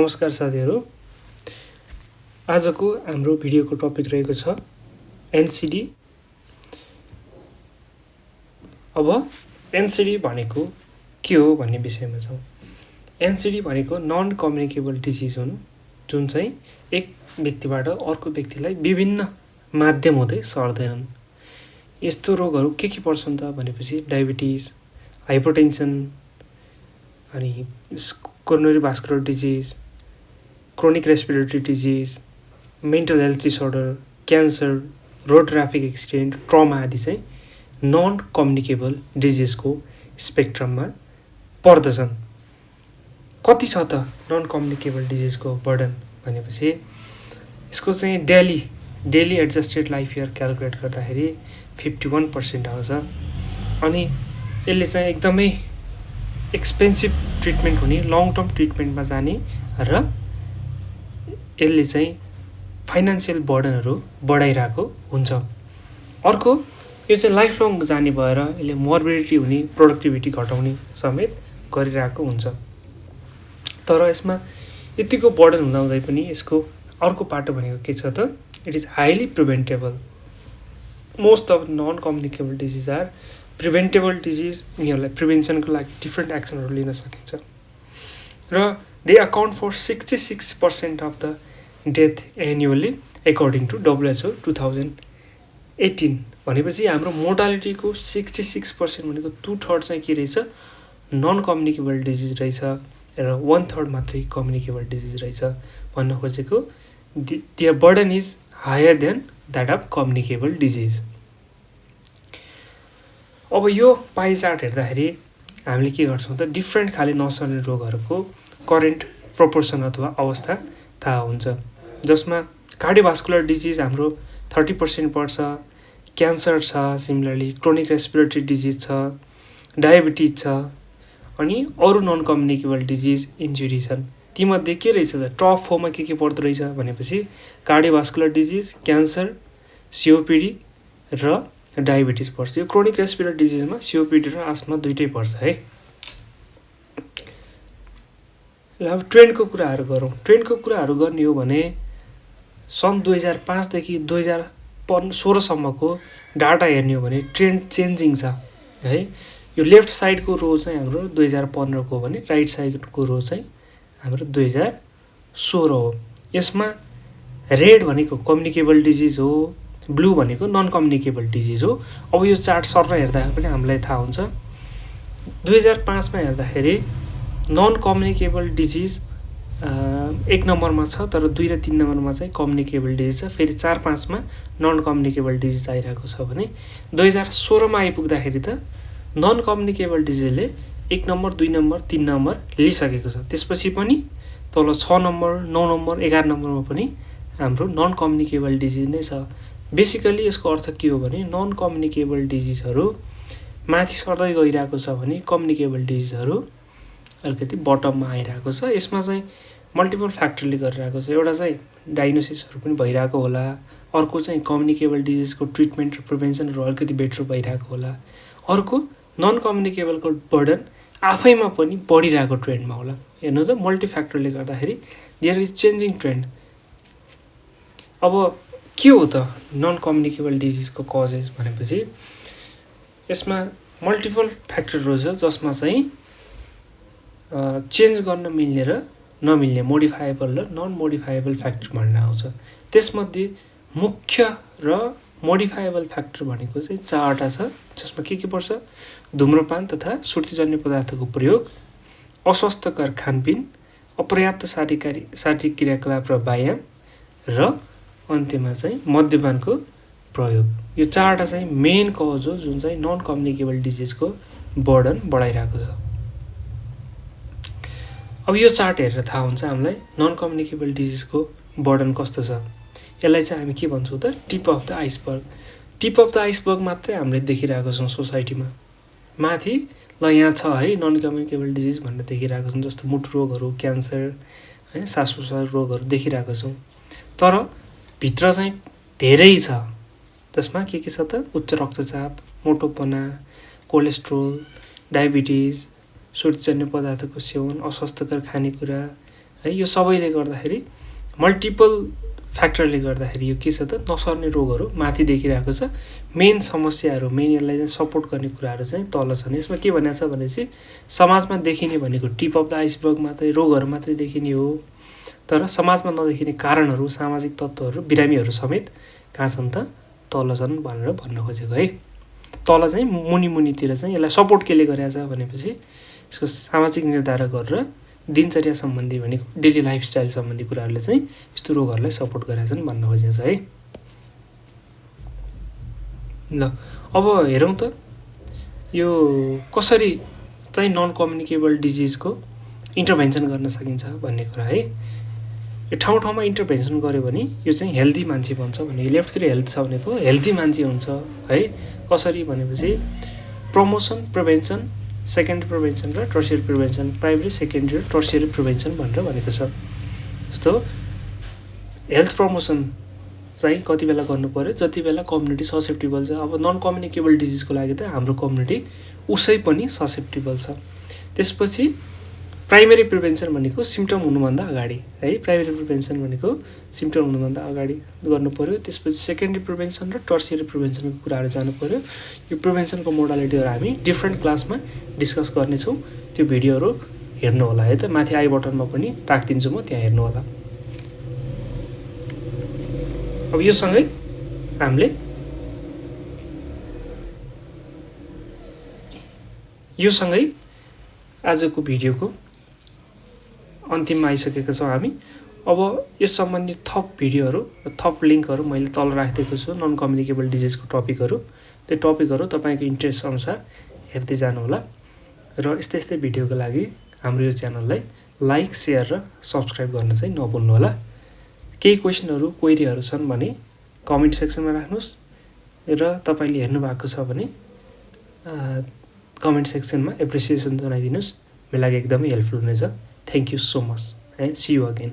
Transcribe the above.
नमस्कार साथीहरू। आजको हाम्रो भिडियोको टपिक रहेको छ एनसीडी। अब एनसीडी भनेको के हो भन्ने विषयमा छौँ। एनसीडी भनेको नन कम्युनिकेबल डिजिज हुन्, जुन चाहिँ एक व्यक्तिबाट अर्को व्यक्तिलाई विभिन्न माध्यम हुँदै सर्दैनन्। यस्तो रोगहरू के पर्छन् त भनेपछि डायबिटिज, हाइपरटेन्सन, अनि coronary vascular disease, chronic respiratory disease, mental health disorder, cancer, road traffic accident, trauma आदि चाहिँ नन कम्युनिकेबल डिजिजको स्पेक्ट्रममा पर्दछन्। कति छ त नन कम्युनिकेबल डिजिजको बर्डन भनेपछि यसको चाहिँ daily adjusted life year calculate गर्दाखेरि 51% आउँछ। अनि यसले चाहिँ एकदमै एक्सपेन्सिभ ट्रिटमेन्ट हुने, लङ टर्म ट्रिटमेन्टमा जाने र यसले चाहिँ फाइनेन्सियल बर्डनहरू बढाइरहेको हुन्छ। अर्को, यो चाहिँ लाइफ लङ जाने भएर यसले मोर्बिडिटी हुने, प्रोडक्टिभिटी घटाउने समेत गरिरहेको हुन्छ। तर यसमा यतिको बर्डन हुँदाहुँदै पनि यसको अर्को पाटो भनेको के छ त, it is highly preventable. Most of non communicable disease are preventable disease. यिनीहरूलाई प्रिभेन्सनको लागि डिफ्रेन्ट एक्सनहरू लिन सकिन्छ र they account for 66% of the death annually according to WHO 2018। भनेपछि हाम्रो मोर्टालिटीको 66% भनेको 2/3 चाहिँ के रहेछ, नन कम्युनिकेबल डिजिज रहेछ र 1/3 मात्रै कम्युनिकेबल डिजिज रहेछ भन्न खोजेको। Their burden is higher than that of communicable disease. अब यो पाइ चार्ट हेर्दाखेरि हामीले के गर्छौँ त, डिफ्रेन्ट खाले नसर्ने रोगहरूको करेन्ट प्रोपोर्सन अथवा अवस्था थाहा हुन्छ, जसमा कार्डियोभास्कुलर डिजिज हाम्रो 30% पर्छ, क्यान्सर छ, सिमिलरली क्रोनिक रेस्पिरेटरी डिजिज छ, डायबिटिज छ, अनि अरू नन कम्युनिकेबल डिजिज इन्जुरी छन्। तीमध्ये के रहेछ त, टप 4मा के पर्दो रहेछ भनेपछि कार्डियोभास्कुलर डिजिज, क्यान्सर, सिओपिडी र डायबिटिज पर्छ। यो क्रोनिक रेस्पिरेटरी डिजिजमा सिओपिडी र आस्थमा दुइटै पर्छ है। अब ट्रेन्डको कुराहरू गरौँ। ट्रेन्डको कुराहरू गर्ने हो भने सन् 2005 देखि 2016सम्मको डाटा हेर्ने हो भने ट्रेन्ड चेन्जिङ छ है। यो लेफ्ट साइडको रो चाहिँ हाम्रो 2015 को भने राइट साइडको रो चाहिँ हाम्रो 2016 हो। यसमा रेड भनेको कम्युनिकेबल डिजिज हो, ब्लू भनेको नन कम्युनिकेबल डिजिज हो। अब यो चार्ट सर हेर्दा पनि हामीलाई थाहा हुन्छ, 2005मा हेर्दाखेरि नन कम्युनिकेबल डिजिज 1 नम्बरमा छ, तर 2 र 3 नम्बरमा चाहिँ कम्युनिकेबल डिजिज छ। फेरि 4-5मा नन कम्युनिकेबल डिजिज आइरहेको छ भने 2016मा आइपुग्दाखेरि त नन कम्युनिकेबल डिजिजले 1 नम्बर, 2 नम्बर, 3 नम्बर लिइसकेको छ। त्यसपछि पनि तल 6 नम्बर, 9 नम्बर, 11 नम्बरमा पनि हाम्रो नन कम्युनिकेबल डिजिज नै छ। बेसिकली यसको अर्थ के हो भने नन कम्युनिकेबल डिजिजहरू माथि सर्दै गइरहेको छ भने कम्युनिकेबल डिजिजहरू अलिकति बटममा आइरहेको छ। यसमा चाहिँ मल्टिपल फ्याक्टरले गरिरहेको छ। एउटा चाहिँ डायग्नोसिसहरू पनि भइरहेको होला, अर्को चाहिँ कम्युनिकेबल डिजिजको ट्रिटमेन्ट र प्रिभेन्सनहरू अलिकति बेटर भइरहेको होला, अर्को नन कम्युनिकेबलको बर्डन आफैमा पनि बढिरहेको ट्रेन्डमा होला। हेर्नु त, मल्टी फ्याक्टरले गर्दाखेरि देयर इज चेन्जिङ ट्रेन्ड। अब के हो त नन कम्युनिकेबल डिजिजको कजेस भनेपछि यसमा मल्टिपल फ्याक्टरहरू छ, जसमा चाहिँ चेन्ज गर्न मिल्ने र नमिल्ने, मोडिफाएबल र नन मोडिफाएबल फ्याक्टर भन्न आउँछ। त्यसमध्ये मुख्य र मोडिफाएबल फ्याक्टर भनेको चाहिँ 4वटा छ, जसमा के पर्छ, धुम्रपान तथा सुर्तीजन्य पदार्थको प्रयोग, अस्वस्थकर खानपिन, अपर्याप्त शारीरिक क्रियाकलाप र व्यायाम र अन्त्यमा चाहिँ मद्यपानको प्रयोग। यो 4वटा चाहिँ मेन कज हो जुन चाहिँ नन कम्युनिकेबल डिजिजको बर्डन बढाइरहेको छ। अब यो चार्ट हेरेर थाहा हुन्छ हामीलाई नन कम्युनिकेबल डिजिजको बर्डन कस्तो छ। यसलाई चाहिँ हामी के भन्छौँ त, tip of the iceberg. Tip of the iceberg मात्रै हामीले देखिरहेको छौँ सोसाइटीमा। माथि ल यहाँ छ है नन कम्युनिकेबल डिजिज भनेर देखिरहेको छौँ, जस्तो मुटु रोगहरू, क्यान्सर, है, सास प्रश्वास रोगहरू देखिरहेको छौँ। तर भित्र चाहिँ धेरै छ, जसमा के छ त, उच्च रक्तचाप, मोटोपना, कोलेस्ट्रोल, डायबिटिज, सुर्तीजन्य पदार्थको सेवन, अस्वस्थकर खानेकुरा, है। यो सबैले गर्दाखेरि मल्टिपल फ्याक्टरले गर्दाखेरि यो के छ त नसर्ने रोगहरू माथि देखिरहेको छ। मेन समस्याहरू मेन यसलाई चाहिँ सपोर्ट गर्ने कुराहरू चाहिँ तल छन्। यसमा के भनेको छ भनेपछि समाजमा देखिने भनेको टिप अफ द आइसबर्ग मात्रै रोगहरू मात्रै देखिने हो, तर समाजमा नदेखिने कारणहरू सामाजिक तत्त्वहरू बिरामीहरू समेत कहाँ छन् त तल छन् भनेर भन्न खोजेको है। तल चाहिँ मुनितिर चाहिँ यसलाई सपोर्ट केले गरेछ भनेपछि यसको सामाजिक निर्धारकहरू र दिनचर्या सम्बन्धी भनेको डेली लाइफस्टाइल सम्बन्धी कुराहरूले चाहिँ यस्तो रोगहरूलाई सपोर्ट गरेका छन् भन्न खोजेको छ है। ल अब हेरौँ त यो कसरी चाहिँ नन कम्युनिकेबल डिजिजको इन्टरभेन्सन गर्न सकिन्छ भन्ने कुरा है। यो ठाउँमा इन्टरभेन्सन गऱ्यो भने यो चाहिँ हेल्दी मान्छे बन्छ भने लेफ्टतिर हेल्थ छ भनेको हेल्दी मान्छे हुन्छ है। कसरी भनेपछि प्रमोसन प्रिभेन्सन सेकेन्डरी प्रिभेन्सन र टर्सियरी प्रिभेन्सन प्राइमेरी सेकेन्डरी र टर्सियरी प्रिभेन्सन भनेर भनेको छ। जस्तो हेल्थ प्रमोसन चाहिँ कति बेला गर्नु पर्यो जति बेला कम्युनिटी ससेप्टेबल छ। अब नन कम्युनिकेबल डिजिजको लागि त हाम्रो कम्युनिटी उसै पनि ससेप्टेबल छ। त्यसपछि प्राइमेरी प्रिभेन्सन भनेको सिम्पटम हुनुभन्दा अगाडि है। प्राइमेरी प्रिभेन्सन भनेको सिम्पटम हुनुभन्दा अगाडि गर्नु पर्यो। त्यसपछि सेकेन्डरी प्रिभेन्सन र टर्सियरी प्रिभेन्सनको कुराहरू जानु पर्यो। यो प्रिभेन्सनको मोडालिटीहरू हामी डिफ्रेन्ट क्लासमा डिस्कस गर्नेछौँ। त्यो भिडियोहरू हेर्नु होला है त, माथि आई बटनमा पनि राखिदिन्छु म, त्यहाँ हेर्नु होला। अब यो सँगै हामीले आजको भिडियोको अन्तिममा आइसकेका छौँ हामी। अब यस सम्बन्धी थप भिडियोहरू थप लिङ्कहरू मैले तल राखिदिएको छु नन कम्युनिकेबल डिजिजको टपिकहरू। त्यो टपिकहरू तपाईँको इन्ट्रेस्ट अनुसार हेर्दै जानुहोला र यस्तै भिडियोको लागि हाम्रो यो च्यानललाई लाइक सेयर र सब्सक्राइब गर्न चाहिँ नभुल्नुहोला। केही क्वेसनहरू क्वेरीहरू छन् भने कमेन्ट सेक्सनमा राख्नुहोस् र तपाईँले हेर्नुभएको छ भने कमेन्ट सेक्सनमा एप्रिसिएसन जनाइदिनुहोस्। मेरो लागि एकदमै हेल्पफुल हुनेछ। Thank you so much and see you again.